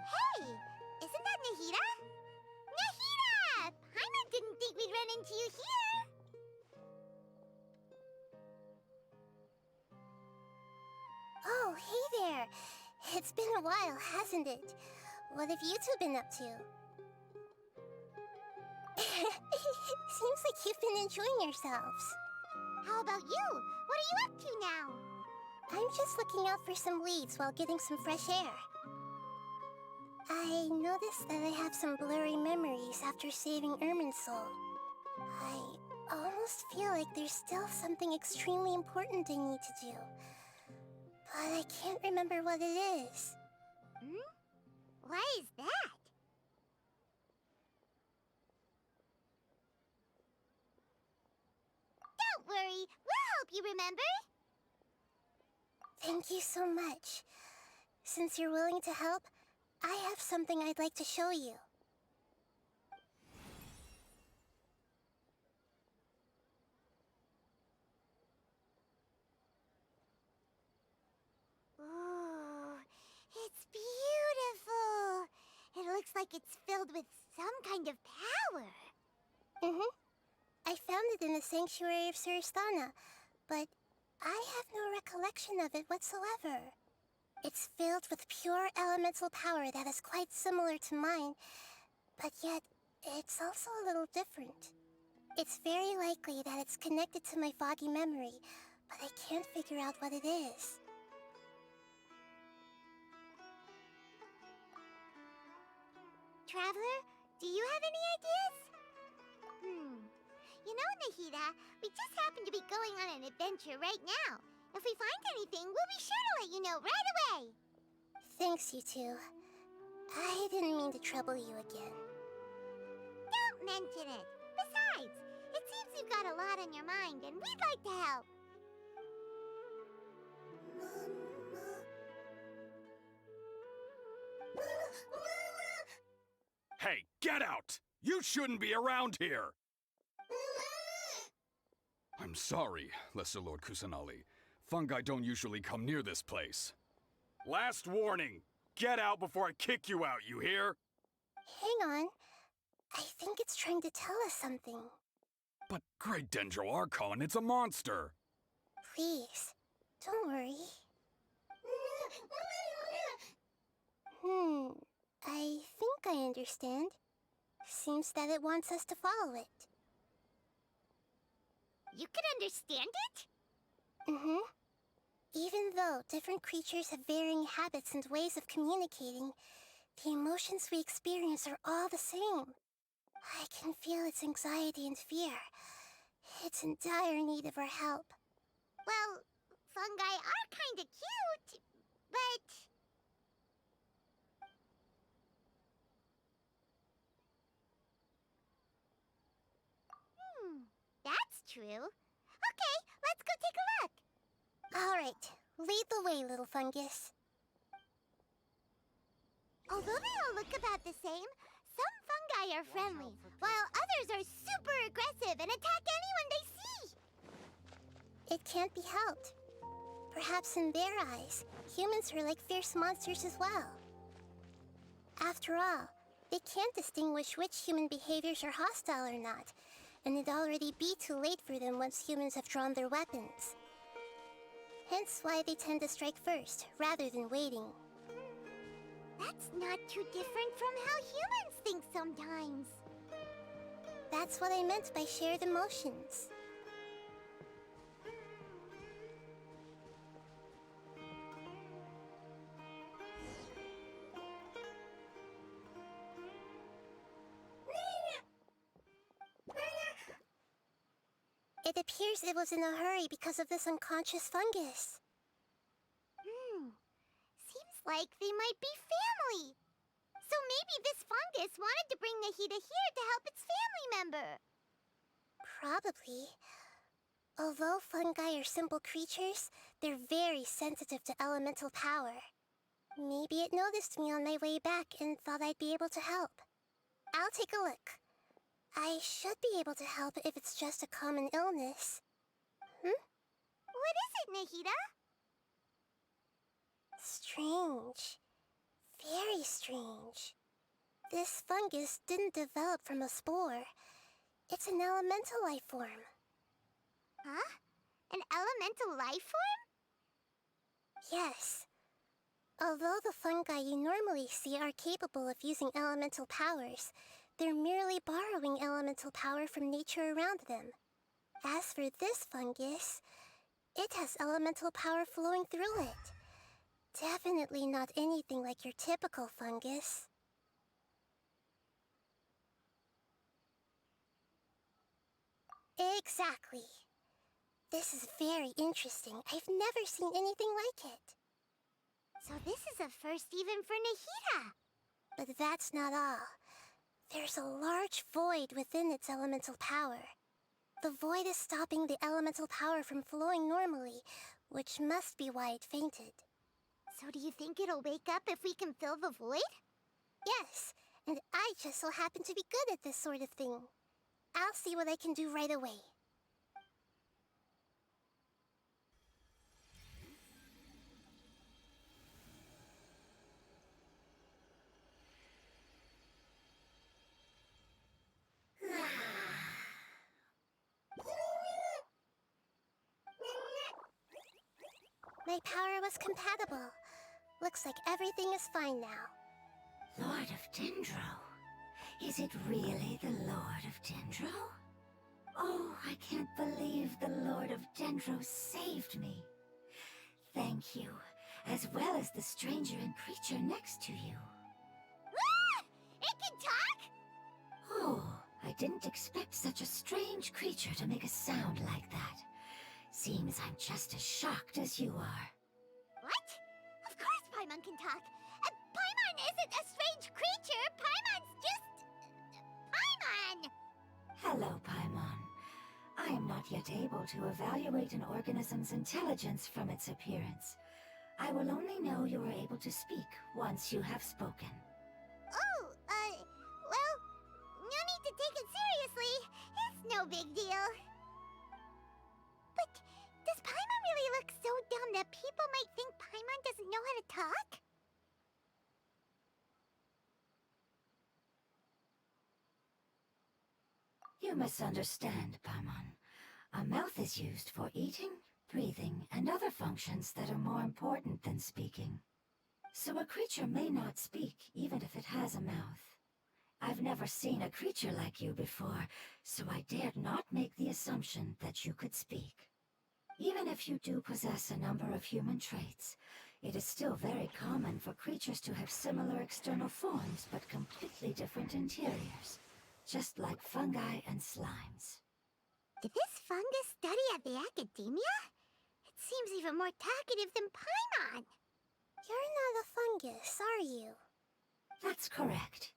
Hey! Isn't that Nahida? Nahida! Paimon didn't think we'd run into you here! Oh, hey there! It's been a while, hasn't it? What have you two been up to? Seems like you've been enjoying yourselves. How about you? What are you up to now? I'm just looking out for some leads while getting some fresh air. I noticed that I have some blurry memories after saving Ermin's soul. I almost feel like there's still something extremely important I need to do. But I can't remember what it is. Why is that? Don't worry, we'll help you remember. Thank you so much. Since you're willing to help, I have something I'd like to show you. Ooh, it's beautiful. It looks like it's filled with some kind of power. I found it in the sanctuary of Suristana, but I have no recollection of it whatsoever. It's filled with pure elemental power that is quite similar to mine, but yet it's also a little different. It's very likely that it's connected to my foggy memory, but I can't figure out what it is. Traveler, do you have any ideas? You know, Nahida, we just happen to be going on an adventure right now. If we find anything, we'll be sure to let you know right away. Thanks, you two. I didn't mean to trouble you again. Don't mention it. Besides, it seems you've got a lot on your mind, and we'd like to help. Hey, get out! You shouldn't be around here! I'm sorry, Lesser Lord Kusanali. Fungi don't usually come near this place. Last warning! Get out before I kick you out, you hear? Hang on. I think it's trying to tell us something. But Great Dendro Archon, it's a monster! Please, don't worry. I think I understand. Seems that it wants us to follow it. You can understand it? Even though different creatures have varying habits and ways of communicating, the emotions we experience are all the same. I can feel its anxiety and fear. It's in dire need of our help. Well, fungi are kinda cute, but... That's true. Okay, let's go take a look. All right, lead the way, little fungus. Although they all look about the same, some fungi are friendly, while others are super aggressive and attack anyone they see. It can't be helped. Perhaps in their eyes, humans are like fierce monsters as well. After all, they can't distinguish which human behaviors are hostile or not, and it'd already be too late for them once humans have drawn their weapons. Hence why they tend to strike first, rather than waiting. That's not too different from how humans think sometimes. That's what I meant by shared emotions. It appears it was in a hurry because of this unconscious fungus. Seems like they might be family. So maybe this fungus wanted to bring Nahida here to help its family member. Probably. Although fungi are simple creatures, they're very sensitive to elemental power. Maybe it noticed me on my way back and thought I'd be able to help. I'll take a look. I should be able to help if it's just a common illness. What is it, Nahida? Strange. Very strange. This fungus didn't develop from a spore. It's an elemental life form. Huh? An elemental life form? Yes. Although the fungi you normally see are capable of using elemental powers, they're merely borrowing elemental power from nature around them. As for this fungus, it has elemental power flowing through it. Definitely not anything like your typical fungus. Exactly. This is very interesting. I've never seen anything like it. So this is a first even for Nahida. But that's not all. There's a large void within its elemental power. The void is stopping the elemental power from flowing normally, which must be why it fainted. So do you think it'll wake up if we can fill the void? Yes, and I just so happen to be good at this sort of thing. I'll see what I can do right away. My power was compatible. Looks like everything is fine now. Lord of Dendro? Is it really the Lord of Dendro? Oh, I can't believe the Lord of Dendro saved me. Thank you, as well as the stranger and creature next to you. Ah! It can talk? Oh, I didn't expect such a strange creature to make a sound like that. Seems I'm just as shocked as you are. What? Of course Paimon can talk. Paimon isn't a strange creature. Paimon's just... Paimon! Hello, Paimon. I am not yet able to evaluate an organism's intelligence from its appearance. I will only know you are able to speak once you have spoken. Oh, well, no need to take it seriously. It's no big deal. But does Paimon really look so dumb that people might think Paimon doesn't know how to talk? You misunderstand, Paimon. A mouth is used for eating, breathing, and other functions that are more important than speaking. So a creature may not speak, even if it has a mouth. I've never seen a creature like you before, so I dared not make the assumption that you could speak. Even if you do possess a number of human traits, it is still very common for creatures to have similar external forms but completely different interiors, just like fungi and slimes. Did this fungus study at the academia? It seems even more talkative than Paimon. You're not a fungus, are you? That's correct.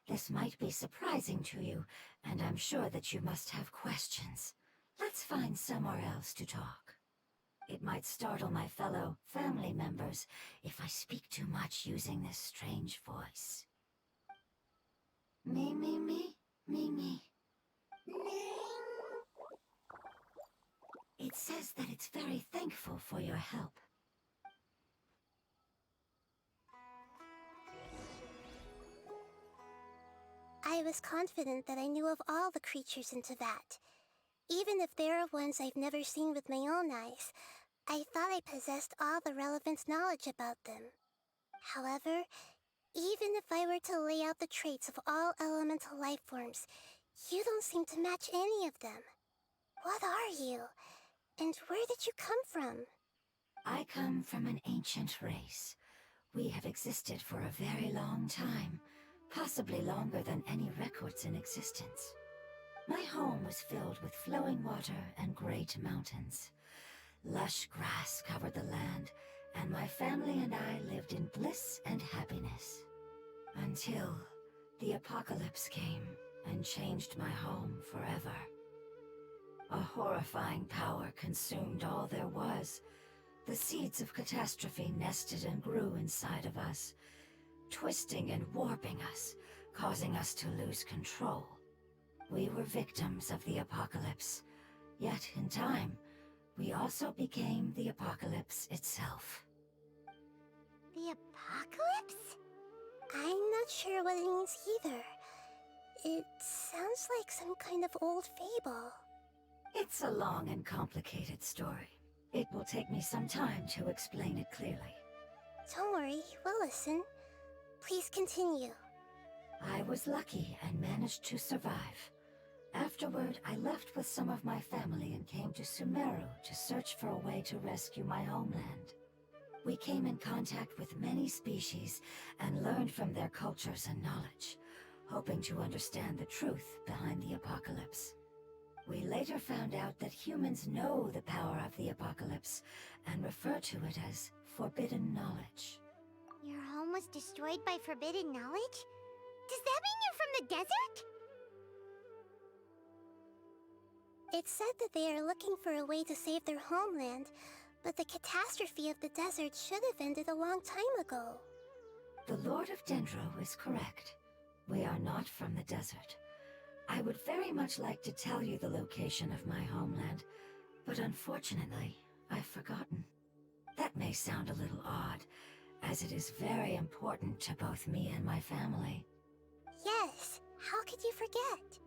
This might be surprising to you, and I'm sure that you must have questions. Let's find somewhere else to talk. It might startle my fellow family members if I speak too much using this strange voice. Me, me, me, me, me. It says that it's very thankful for your help. I was confident that I knew of all the creatures in Teyvat. Even if there are ones I've never seen with my own eyes, I thought I possessed all the relevant knowledge about them. However, even if I were to lay out the traits of all elemental life forms, you don't seem to match any of them. What are you? And where did you come from? I come from an ancient race. We have existed for a very long time, possibly longer than any records in existence. My home was filled with flowing water and great mountains. Lush grass covered the land, and my family and I lived in bliss and happiness. Until the apocalypse came and changed my home forever. A horrifying power consumed all there was. The seeds of catastrophe nested and grew inside of us, twisting and warping us, causing us to lose control. We were victims of the apocalypse. Yet, in time, we also became the apocalypse itself. The apocalypse? I'm not sure what it means either. It sounds like some kind of old fable. It's a long and complicated story. It will take me some time to explain it clearly. Don't worry, we'll listen. Please continue. I was lucky and managed to survive. Afterward, I left with some of my family and came to Sumeru to search for a way to rescue my homeland. We came in contact with many species and learned from their cultures and knowledge, hoping to understand the truth behind the apocalypse. We later found out that humans know the power of the apocalypse and refer to it as forbidden knowledge. Your home was destroyed by forbidden knowledge? Does that mean you're from the desert? It's said that they are looking for a way to save their homeland, but the catastrophe of the desert should have ended a long time ago. The Lord of Dendro is correct. We are not from the desert. I would very much like to tell you the location of my homeland, but unfortunately, I've forgotten. That may sound a little odd, as it is very important to both me and my family. Yes, how could you forget?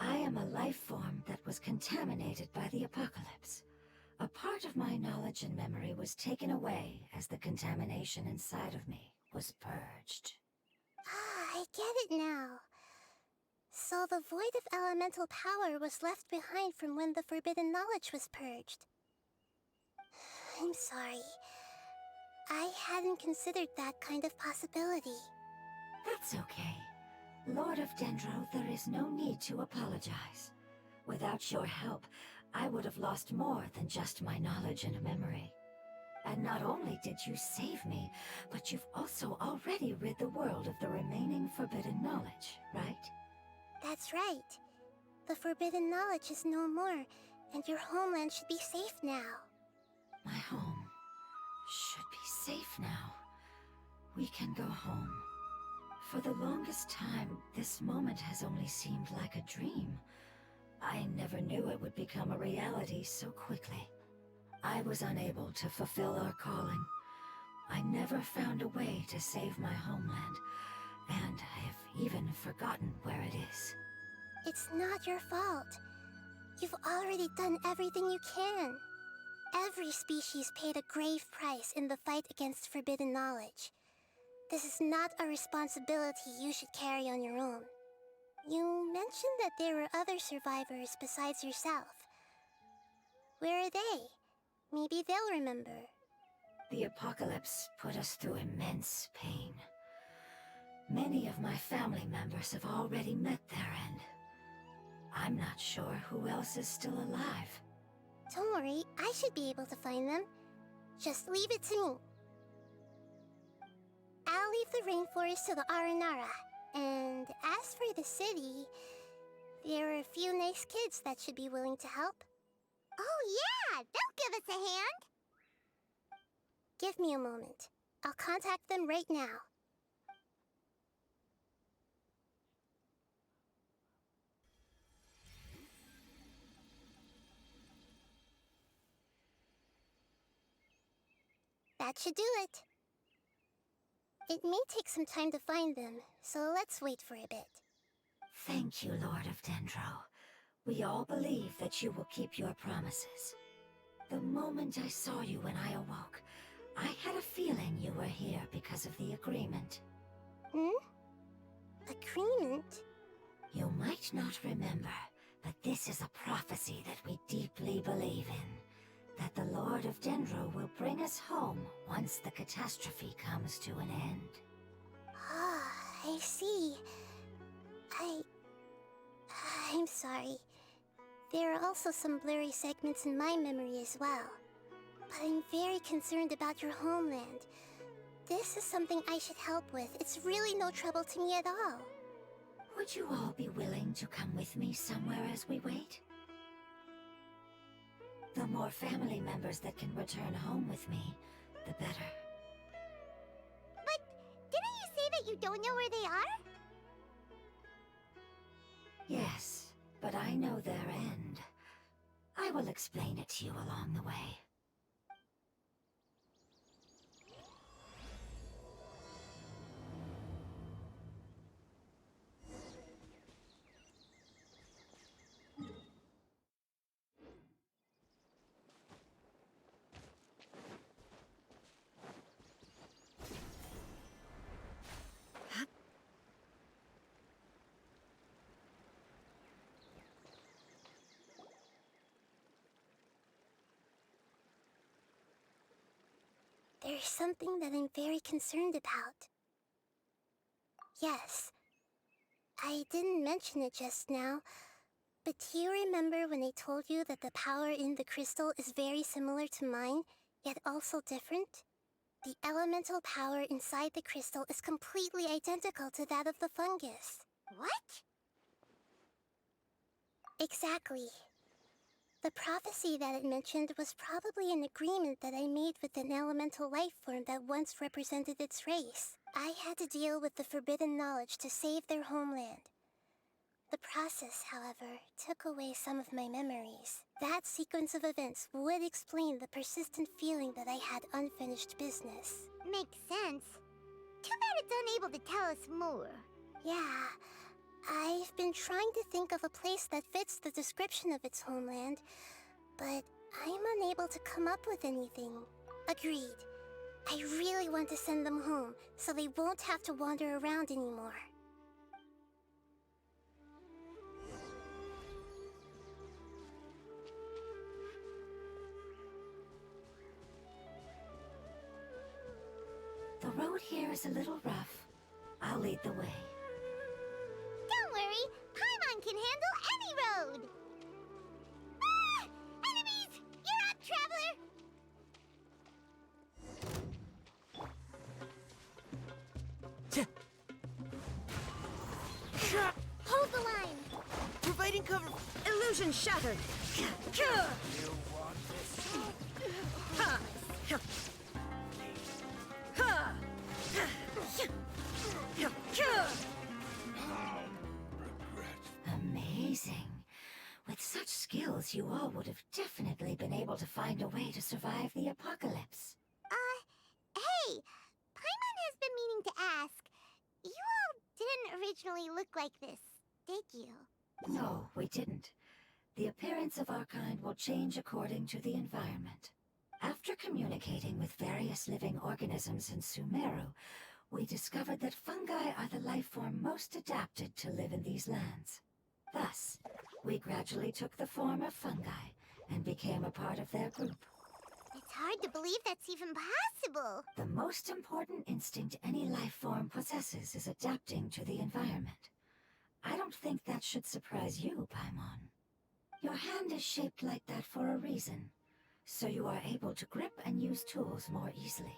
I am a life form that was contaminated by the apocalypse. A part of my knowledge and memory was taken away as the contamination inside of me was purged. Ah, I get it now. So the void of elemental power was left behind from when the forbidden knowledge was purged. I'm sorry. I hadn't considered that kind of possibility. That's okay. Lord of Dendro, there is no need to apologize. Without your help, I would have lost more than just my knowledge and memory. And not only did you save me, but you've also already rid the world of the remaining forbidden knowledge, right? That's right. The forbidden knowledge is no more, and your homeland should be safe now. My home should be safe now. We can go home. For the longest time, this moment has only seemed like a dream. I never knew it would become a reality so quickly. I was unable to fulfill our calling. I never found a way to save my homeland, and I have even forgotten where it is. It's not your fault. You've already done everything you can. Every species paid a grave price in the fight against forbidden knowledge. This is not a responsibility you should carry on your own. You mentioned that there were other survivors besides yourself. Where are they? Maybe they'll remember. The apocalypse put us through immense pain. Many of my family members have already met their end. I'm not sure who else is still alive. Don't worry, I should be able to find them. Just leave it to me. I'll leave the rainforest to the Aranara. And as for the city, there are a few nice kids that should be willing to help. Oh yeah, they'll give us a hand. Give me a moment. I'll contact them right now. That should do it. It may take some time to find them, so let's wait for a bit. Thank you, Lord of Dendro. We all believe that you will keep your promises. The moment I saw you when I awoke, I had a feeling you were here because of the agreement. Agreement? You might not remember, but this is a prophecy that we deeply believe in. That the Lord of Dendro will bring us home once the catastrophe comes to an end. Ah, I see. I'm sorry. There are also some blurry segments in my memory as well. But I'm very concerned about your homeland. This is something I should help with. It's really no trouble to me at all. Would you all be willing to come with me somewhere as we wait? The more family members that can return home with me, the better. But didn't you say that you don't know where they are? Yes, but I know their end. I will explain it to you along the way. There's something that I'm very concerned about. Yes, I didn't mention it just now, but do you remember when I told you that the power in the crystal is very similar to mine, yet also different? The elemental power inside the crystal is completely identical to that of the fungus. What? Exactly. The prophecy that it mentioned was probably an agreement that I made with an elemental life form that once represented its race. I had to deal with the forbidden knowledge to save their homeland. The process, however, took away some of my memories. That sequence of events would explain the persistent feeling that I had unfinished business. Makes sense. Too bad it's unable to tell us more. Yeah, I've been trying to think of a place that fits the description of its homeland, but I'm unable to come up with anything. Agreed. I really want to send them home, so they won't have to wander around anymore. The road here is a little rough. I'll lead the way. Don't worry, Paimon can handle any road! Ah! Enemies! You're up, traveler! Hold the line! Providing cover. Illusion shattered. Amazing. With such skills, you all would have definitely been able to find a way to survive the apocalypse. Hey! Paimon has been meaning to ask. You all didn't originally look like this, did you? No, we didn't. The appearance of our kind will change according to the environment. After communicating with various living organisms in Sumeru, we discovered that fungi are the life form most adapted to live in these lands. Thus, we gradually took the form of fungi and became a part of their group. It's hard to believe that's even possible. The most important instinct any life form possesses is adapting to the environment. I don't think that should surprise you, Paimon. Your hand is shaped like that for a reason, so you are able to grip and use tools more easily.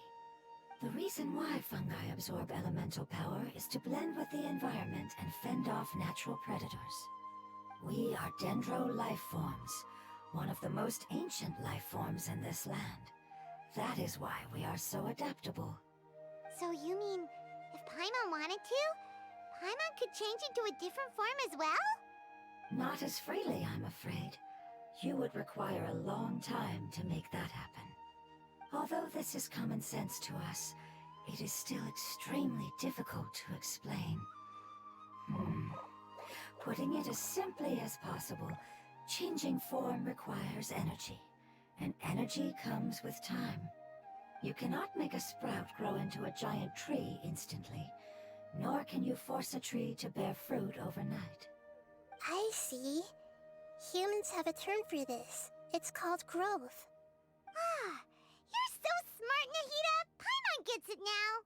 The reason why fungi absorb elemental power is to blend with the environment and fend off natural predators. We are Dendro life forms, one of the most ancient life forms in this land. That is why we are so adaptable. So you mean, if Paimon wanted to, Paimon could change into a different form as well? Not as freely, I'm afraid. You would require a long time to make that happen. Although this is common sense to us, it is still extremely difficult to explain. Putting it as simply as possible, changing form requires energy, and energy comes with time. You cannot make a sprout grow into a giant tree instantly, nor can you force a tree to bear fruit overnight. I see. Humans have a term for this. It's called growth. Ah, you're so smart, Nahida! Paimon gets it now!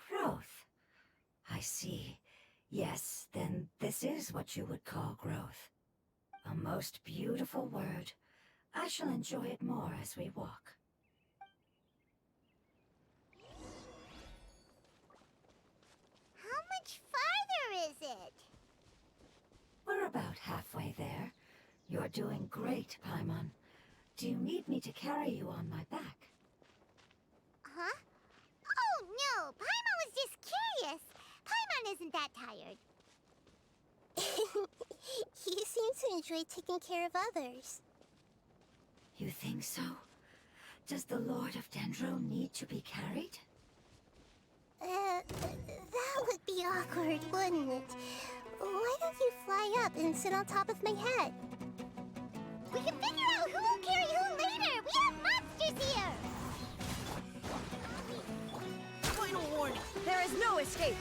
Growth. I see. Yes, then this is what you would call growth. A most beautiful word. I shall enjoy it more as we walk. How much farther is it? We're about halfway there. You're doing great, Paimon. Do you need me to carry you on my back? Huh? Oh, no! Paimon was just curious! Paimon isn't that tired. enjoy taking care of others. You think so? Does the Lord of Dendro need to be carried? That would be awkward, wouldn't it? Why don't you fly up and sit on top of my head? We can figure out who will carry who later! We have monsters here! Final warning. There is no escape.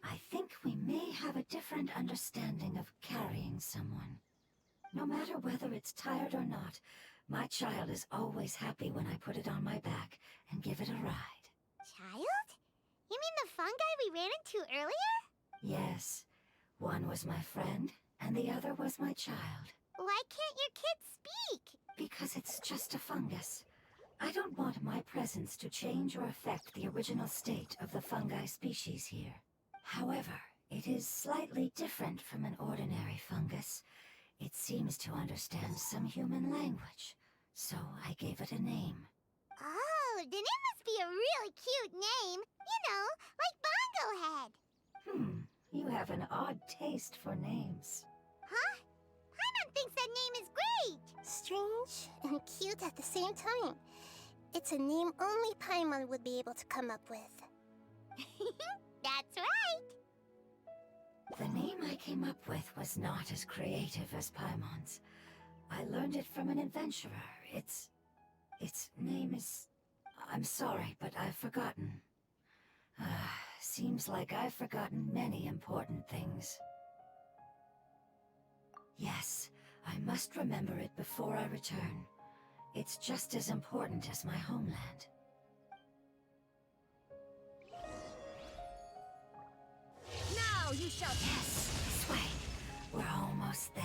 I think we may have a different understanding of carrying someone. No matter whether it's tired or not, my child is always happy when I put it on my back and give it a ride. Child? You mean the fungi we ran into earlier? Yes, one was my friend, and the other was my child. Why can't your kid speak? Because it's just a fungus. I don't want my presence to change or affect the original state of the fungi species here. However, it is slightly different from an ordinary fungus. It seems to understand some human language, so I gave it a name. Oh, then it must be a really cute name. You know, like Bongo Head. You have an odd taste for names. Huh? Paimon thinks that name is great. Strange and cute at the same time. It's a name only Paimon would be able to come up with. That's right. The name I came up with was not as creative as Paimon's. I learned it from an adventurer. Its name is... I'm sorry, but I've forgotten. Seems like I've forgotten many important things. Yes, I must remember it before I return. It's just as important as my homeland. Now you shall... Yes, this way. We're almost there.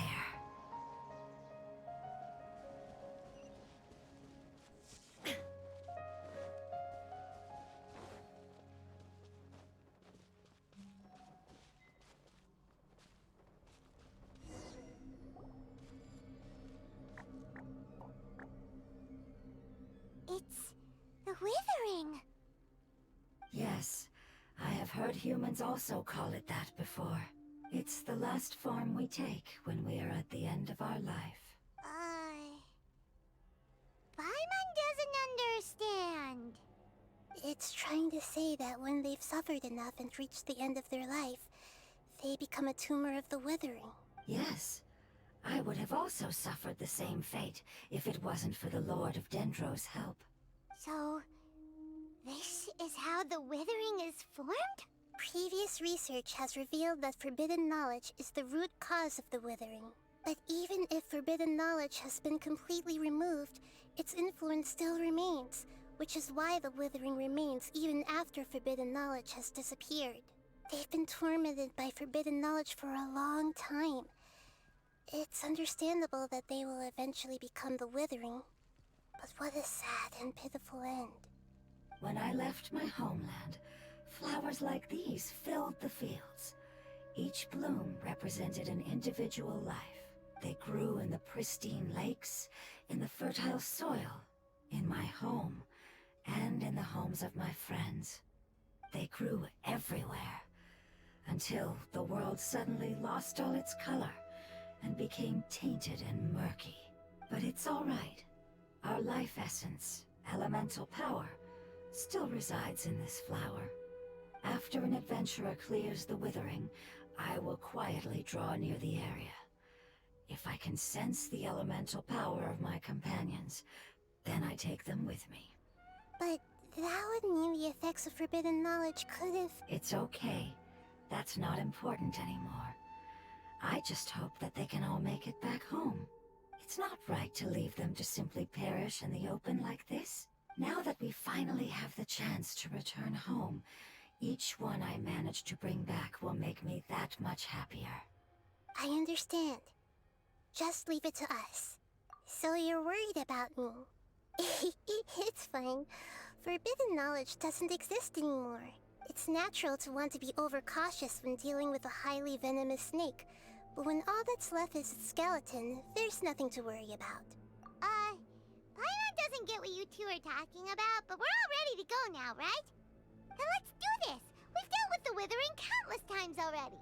It's the Withering. Yes, I have heard humans also call it that before. It's the last form we take when we are at the end of our life. Paimon doesn't understand. It's trying to say that when they've suffered enough and reached the end of their life, they become a tumor of the Withering. Yes, I would have also suffered the same fate if it wasn't for the Lord of Dendro's help. So, this is how the Withering is formed? Previous research has revealed that forbidden knowledge is the root cause of the Withering. But even if forbidden knowledge has been completely removed, its influence still remains, which is why the Withering remains even after forbidden knowledge has disappeared. They've been tormented by forbidden knowledge for a long time. It's understandable that they will eventually become the Withering. But what a sad and pitiful end. When I left my homeland, flowers like these filled the fields. Each bloom represented an individual life. They grew in the pristine lakes, in the fertile soil, in my home, and in the homes of my friends. They grew everywhere, until the world suddenly lost all its color and became tainted and murky. But it's all right. Our life essence, elemental power, still resides in this flower. After an adventurer clears the Withering, I will quietly draw near the area. If I can sense the elemental power of my companions, then I take them with me. But that would mean the effects of forbidden knowledge could have... It's okay. That's not important anymore. I just hope that they can all make it back home. It's not right to leave them to simply perish in the open like this. Now that we finally have the chance to return home, each one I manage to bring back will make me that much happier. I understand. Just leave it to us. So you're worried about me. It's fine. Forbidden knowledge doesn't exist anymore. It's natural to want to be overcautious when dealing with a highly venomous snake, but when all that's left is its skeleton, there's nothing to worry about. Paimon doesn't get what you two are talking about, but we're all ready to go now, right? Then let's do this! We've dealt with the Withering countless times already.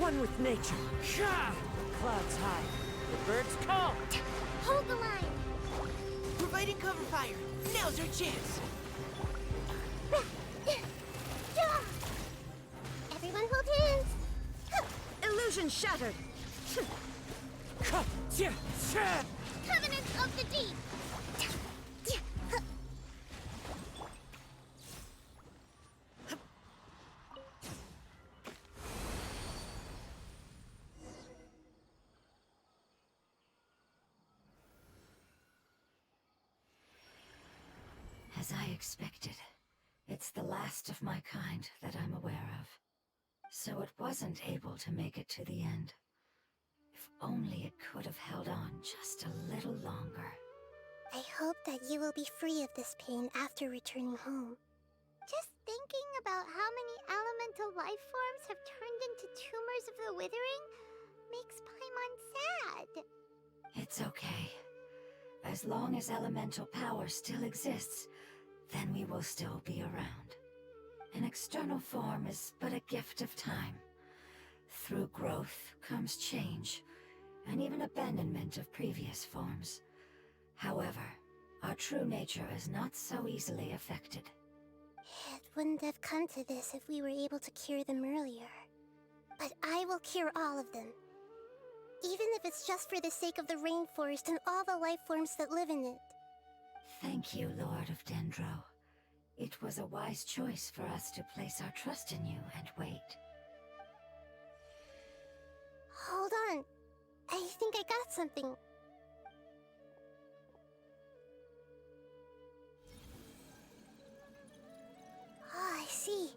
One with nature. Clouds high. The birds call. Hold the line. Providing cover fire. Now's our chance. Everyone hold hands. Illusion shattered. Covenant of the Deep. As I expected, it's the last of my kind that I'm aware of. So it wasn't able to make it to the end. If only it could have held on just a little longer. I hope that you will be free of this pain after returning home. Just thinking about how many elemental life forms have turned into tumors of the withering makes Paimon sad. It's okay. As long as elemental power still exists, then we will still be around. An external form is but a gift of time. Through growth comes change, and even abandonment of previous forms. However, our true nature is not so easily affected. It wouldn't have come to this if we were able to cure them earlier. But I will cure all of them. Even if it's just for the sake of the rainforest and all the life forms that live in it. Thank you, Lord of Dendro. It was a wise choice for us to place our trust in you and wait. Hold on. I think I got something. Oh, I see.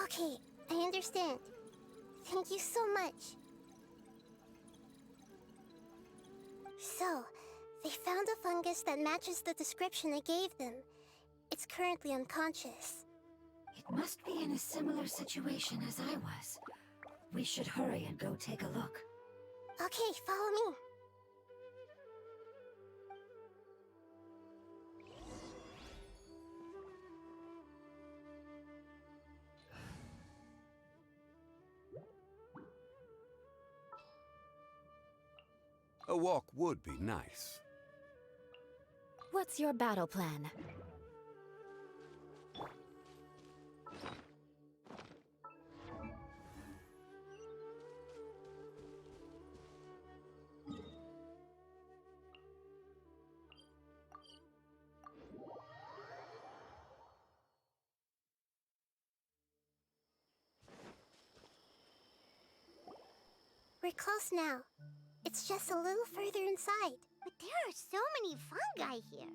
Okay, I understand. Thank you so much. So, they found a fungus that matches the description I gave them. It's currently unconscious. It must be in a similar situation as I was. We should hurry and go take a look. Okay, follow me. A walk would be nice. What's your battle plan? We're close now. It's just a little further inside. But there are so many fungi here.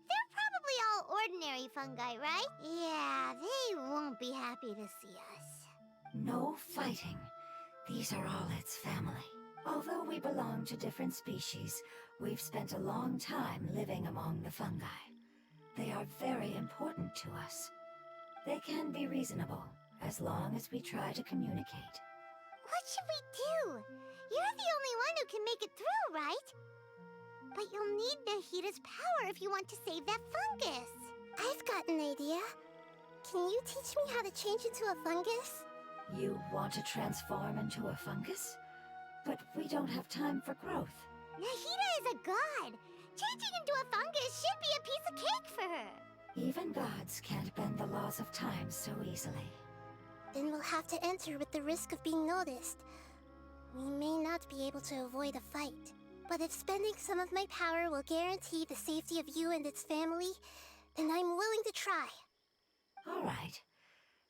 They're probably all ordinary fungi, right? Yeah, they won't be happy to see us. No fighting. These are all its family. Although we belong to different species, we've spent a long time living among the fungi. They are very important to us. They can be reasonable, as long as we try to communicate. What should we do? You're the only one who can make it through, right? But you'll need Nahida's power if you want to save that fungus. I've got an idea. Can you teach me how to change into a fungus? You want to transform into a fungus? But we don't have time for growth. Nahida is a god. Changing into a fungus should be a piece of cake for her. Even gods can't bend the laws of time so easily. Then we'll have to enter with the risk of being noticed. We may not be able to avoid a fight. But if spending some of my power will guarantee the safety of you and its family, then I'm willing to try. All right.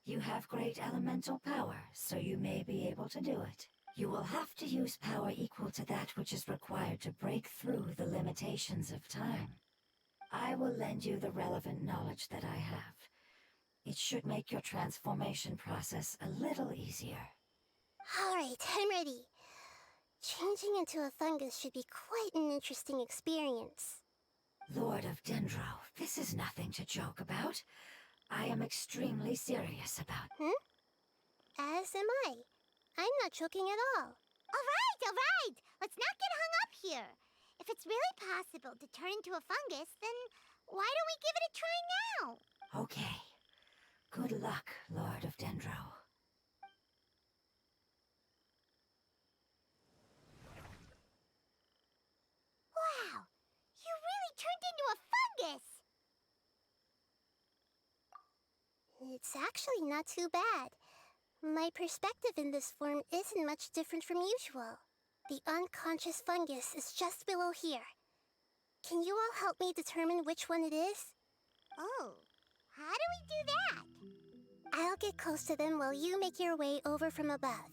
You have great elemental power, so you may be able to do it. You will have to use power equal to that which is required to break through the limitations of time. I will lend you the relevant knowledge that I have. It should make your transformation process a little easier. All right, I'm ready. Changing into a fungus should be quite an interesting experience. Lord of Dendro, this is nothing to joke about. I am extremely serious about. As am I. I'm not joking at all. All right. Let's not get hung up here. If it's really possible to turn into a fungus, then why don't we give it a try now? Okay. Good luck, Lord of Dendro. It's actually not too bad. My perspective in this form isn't much different from usual. The unconscious fungus is just below here. Can you all help me determine which one it is? Oh, how do we do that? I'll get close to them while you make your way over from above.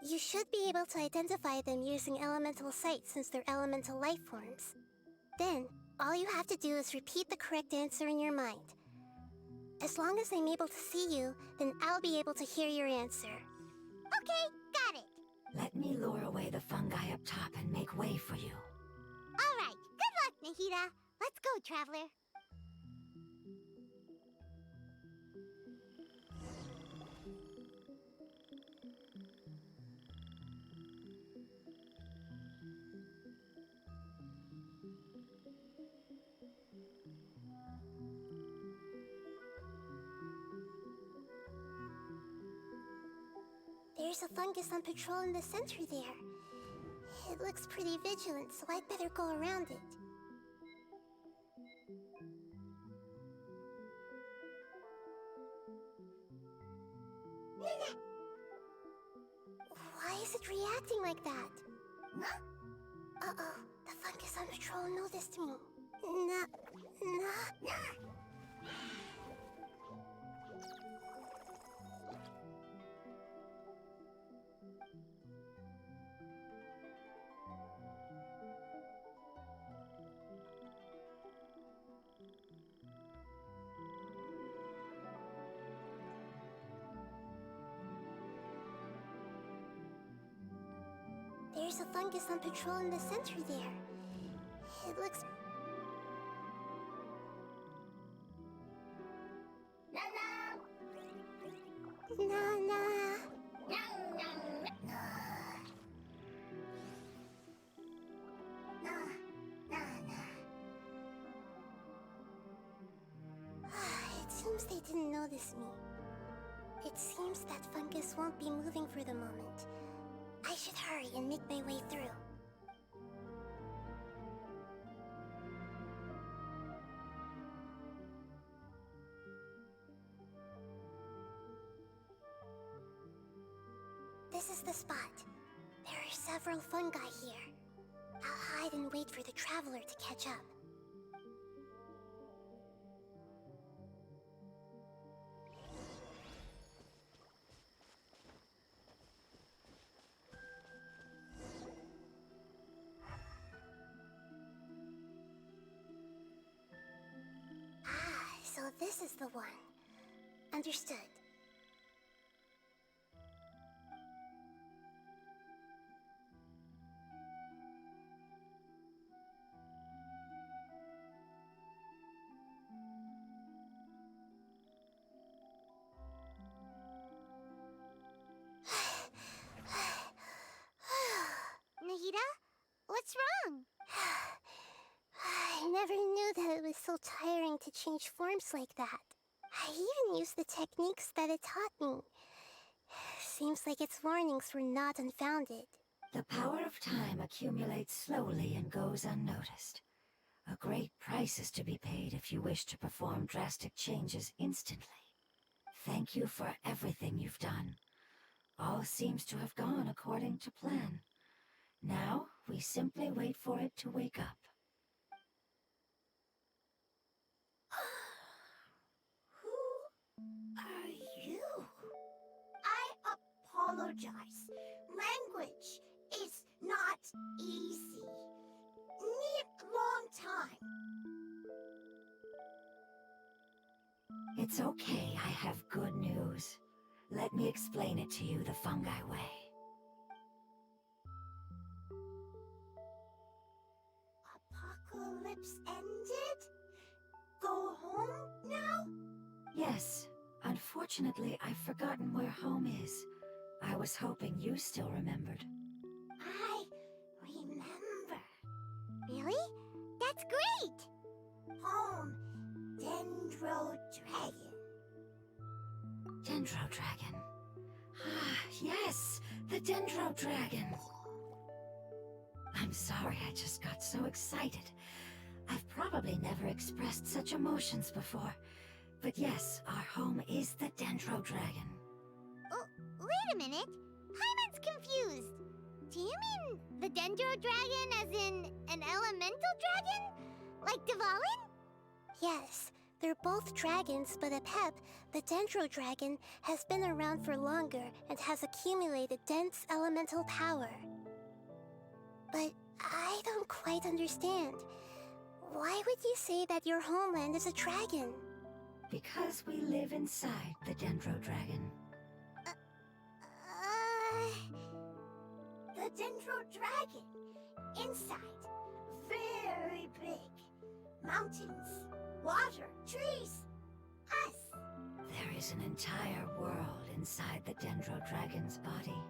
You should be able to identify them using elemental sight since they're elemental life forms. Then, all you have to do is repeat the correct answer in your mind. As long as I'm able to see you, then I'll be able to hear your answer. Okay, got it. Let me lure away the fungi up top and make way for you. All right, good luck, Nahida. Let's go, Traveler. There's a fungus on patrol in the center there. It looks pretty vigilant, so I'd better go around it. Why is it reacting like that? Uh-oh, the fungus on patrol noticed me. There's a fungus on patrol in the center there. It looks... It seems they didn't notice me. It seems that fungus won't be moving for the moment. I should hurry and make my way through. This is the spot. There are several fungi here. I'll hide and wait for the traveler to catch up. So this is the one. Understood. Nahida, what's wrong? I never knew that it was so tiring to change forms like that. I even used the techniques that it taught me. Seems like its warnings were not unfounded. The power of time accumulates slowly and goes unnoticed. A great price is to be paid if you wish to perform drastic changes instantly. Thank you for everything you've done. All seems to have gone according to plan. Now, we simply wait for it to wake up. Who are you? I apologize. Language is not easy. Need long time. It's okay, I have good news. Let me explain it to you the fungi way. Apocalypse ended? Go home now? Yes. Unfortunately, I've forgotten where home is. I was hoping you still remembered. I remember. Really? That's great! Home, Dendro Dragon. Dendro Dragon. Ah, yes! The Dendro Dragon! I'm sorry, I just got so excited. I've probably never expressed such emotions before. But yes, our home is the Dendro Dragon. Oh, wait a minute. Paimon's confused. Do you mean the Dendro Dragon as in an elemental dragon? Like Dvalin? Yes, they're both dragons, but Apep, the Dendro Dragon, has been around for longer and has accumulated dense elemental power. But I don't quite understand. Why would you say that your homeland is a dragon? Because we live inside the Dendro Dragon. The Dendro Dragon. Inside. Very big. Mountains, water, trees. Us. There is an entire world inside the Dendro Dragon's body.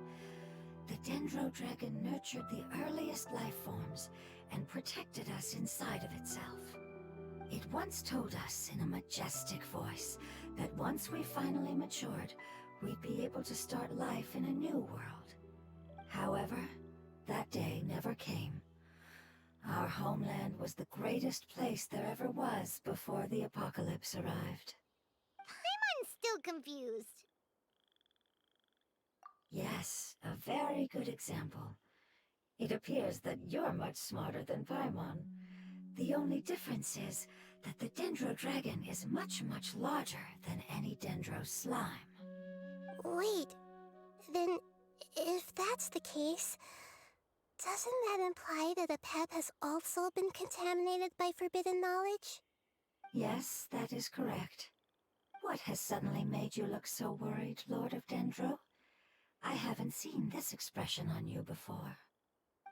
The Dendro Dragon nurtured the earliest life forms and protected us inside of itself. It once told us in a majestic voice that once we finally matured, we'd be able to start life in a new world. However, that day never came. Our homeland was the greatest place there ever was before the apocalypse arrived. Paimon's still confused. Yes, a very good example. It appears that you're much smarter than Paimon. The only difference is that the Dendro Dragon is much, much larger than any Dendro slime. Wait, then if that's the case, doesn't that imply that Apep has also been contaminated by forbidden knowledge? Yes, that is correct. What has suddenly made you look so worried, Lord of Dendro? I haven't seen this expression on you before.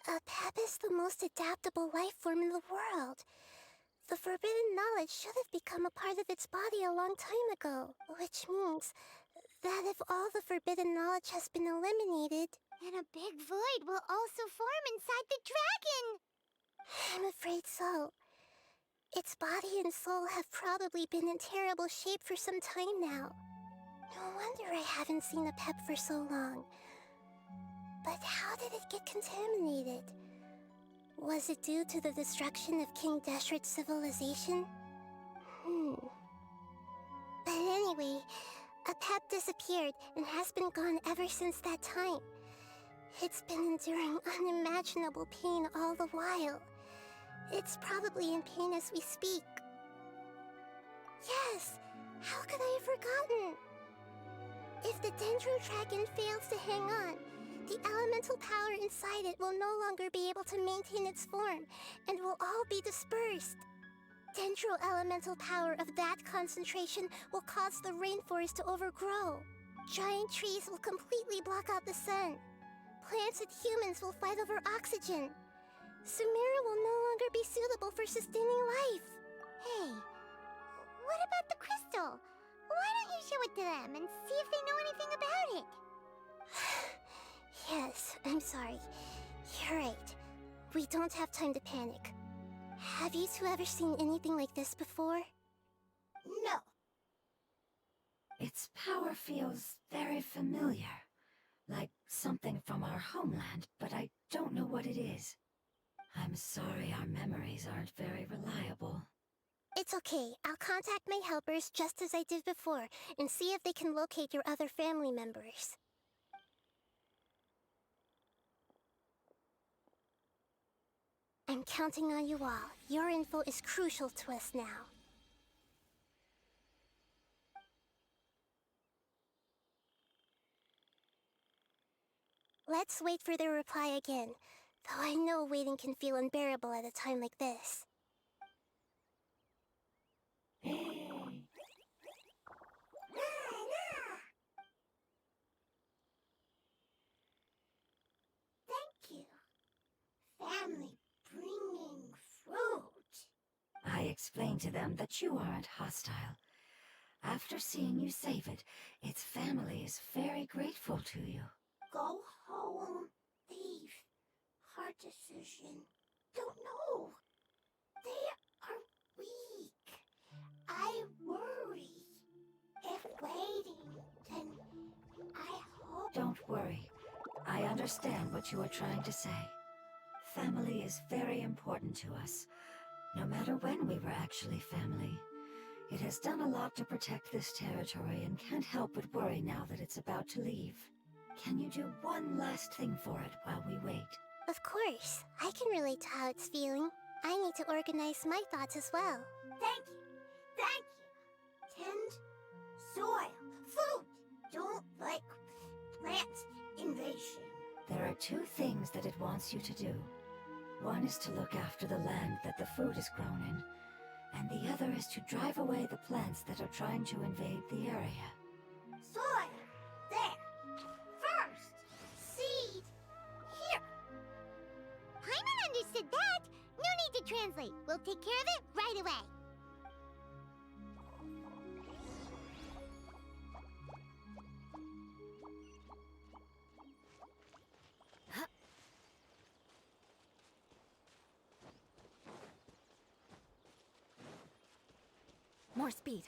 Apep is the most adaptable life form in the world. The forbidden knowledge should have become a part of its body a long time ago, which means that if all the forbidden knowledge has been eliminated, And a big void will also form inside the dragon! I'm afraid so. Its body and soul have probably been in terrible shape for some time now. No wonder I haven't seen Apep for so long. But how did it get contaminated? Was it due to the destruction of King Deshret's civilization? But anyway, Apep disappeared and has been gone ever since that time. It's been enduring unimaginable pain all the while. It's probably in pain as we speak. Yes! How could I have forgotten? If the Dendro Dragon fails to hang on, the elemental power inside it will no longer be able to maintain its form, and will all be dispersed. Dendro elemental power of that concentration will cause the rainforest to overgrow. Giant trees will completely block out the sun. Plants and humans will fight over oxygen. Sumeru will no longer be suitable for sustaining life. Hey, what about the crystal? Why don't you show it to them and see if they know anything about it? Yes, I'm sorry. You're right. We don't have time to panic. Have you two ever seen anything like this before? No. Its power feels very familiar. Like something from our homeland, but I don't know what it is. I'm sorry our memories aren't very reliable. It's okay. I'll contact my helpers just as I did before and see if they can locate your other family members. I'm counting on you all. Your info is crucial to us now. Let's wait for their reply again, though I know waiting can feel unbearable at a time like this. Thank you. Family bringing fruit. I explained to them that you aren't hostile. After seeing you save it, its family is very grateful to you. Go home. Leave. Hard decision. Don't know. They are weak. I worry. If waiting, then I hope... Don't worry. I understand what you are trying to say. Family is very important to us, no matter when we were actually family. It has done a lot to protect this territory and can't help but worry now that it's about to leave. Can you do one last thing for it while we wait? Of course. I can relate to how it's feeling. I need to organize my thoughts as well. Thank you. Thank you. Tend soil. Food. Don't like plant invasion. There are two things that it wants you to do. One is to look after the land that the food is grown in, and the other is to drive away the plants that are trying to invade the area. Soil. There. First. Seed. Here. Paimon understood that. No need to translate. We'll take care of it right away. More speed.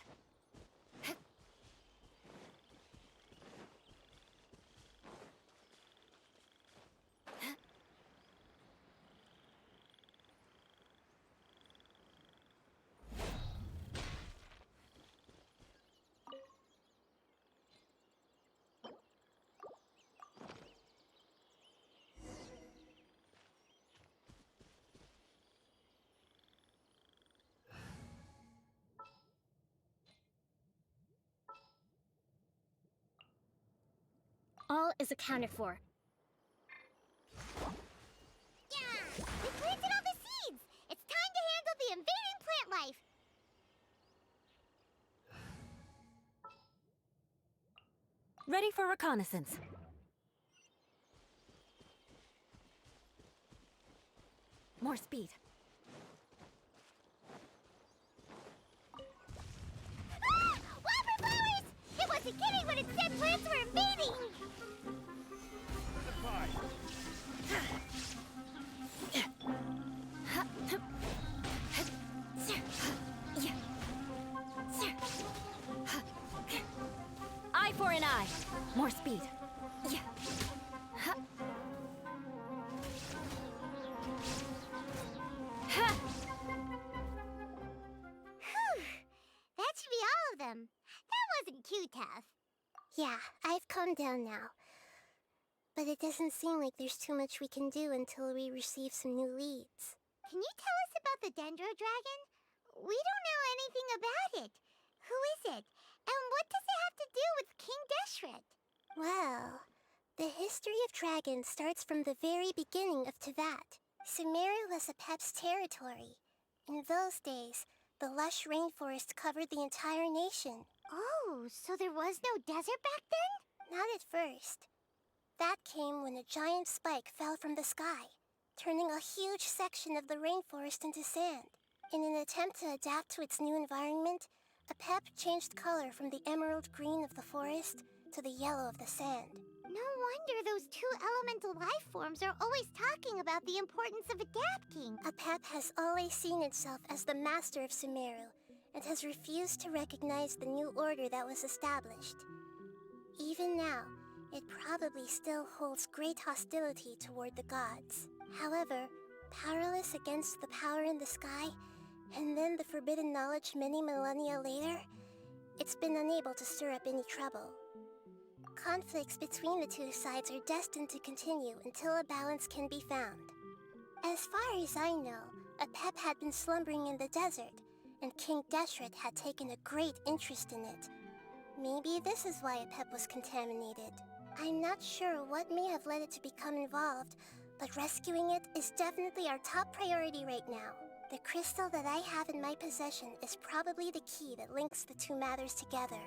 All is accounted for. Yeah! We planted all the seeds! It's time to handle the invading plant life! Ready for reconnaissance. More speed. Ah! Wildflowers! It wasn't kidding when it said plants were invading! Eye for an eye. More speed. Yeah. Whew! That should be all of them. That wasn't too tough. Yeah, I've calmed down now. But it doesn't seem like there's too much we can do until we receive some new leads. Can you tell us about the Dendro dragon? We don't know anything about it. Who is it? And what does it have to do with King Deshret? Well, the history of dragons starts from the very beginning of Tevat. Sumeru was Apep's territory. In those days, the lush rainforest covered the entire nation. Oh, so there was no desert back then? Not at first. That came when a giant spike fell from the sky, turning a huge section of the rainforest into sand. In an attempt to adapt to its new environment, Apep changed color from the emerald green of the forest to the yellow of the sand. No wonder those two elemental life forms are always talking about the importance of adapting. Apep has always seen itself as the master of Sumeru and has refused to recognize the new order that was established. Even now, it probably still holds great hostility toward the gods. However, powerless against the power in the sky, and then the forbidden knowledge many millennia later, it's been unable to stir up any trouble. Conflicts between the two sides are destined to continue until a balance can be found. As far as I know, Apep had been slumbering in the desert, and King Deshret had taken a great interest in it. Maybe this is why Apep was contaminated. I'm not sure what may have led it to become involved, but rescuing it is definitely our top priority right now. The crystal that I have in my possession is probably the key that links the two matters together.